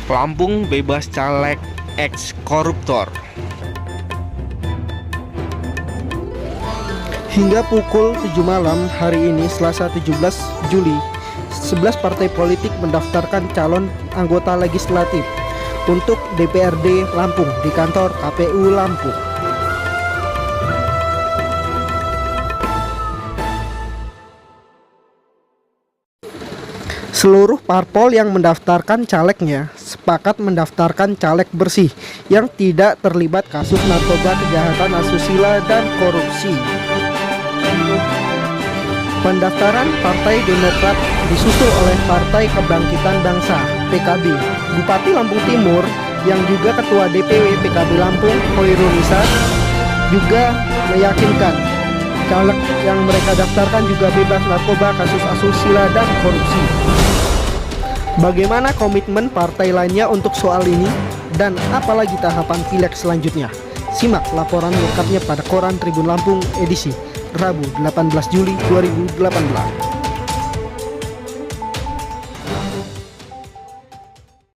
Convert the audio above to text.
Lampung bebas caleg ex koruptor. Hingga pukul 7 malam hari ini Selasa 17 Juli, 11 partai politik mendaftarkan calon anggota legislatif untuk DPRD Lampung di kantor KPU Lampung. Seluruh parpol yang mendaftarkan calegnya sepakat mendaftarkan caleg bersih yang tidak terlibat kasus narkoba, kejahatan asusila, dan korupsi. Pendaftaran Partai Demokrat disusul oleh Partai Kebangkitan Bangsa (PKB). Bupati Lampung Timur yang juga Ketua DPW PKB Lampung, Hoirul Nisa, juga meyakinkan caleg yang mereka daftarkan juga bebas narkoba, kasus asusila, dan korupsi. Bagaimana komitmen partai lainnya untuk soal ini dan apalagi tahapan pileg selanjutnya? Simak laporan lengkapnya pada Koran Tribun Lampung edisi Rabu 18 Juli 2018.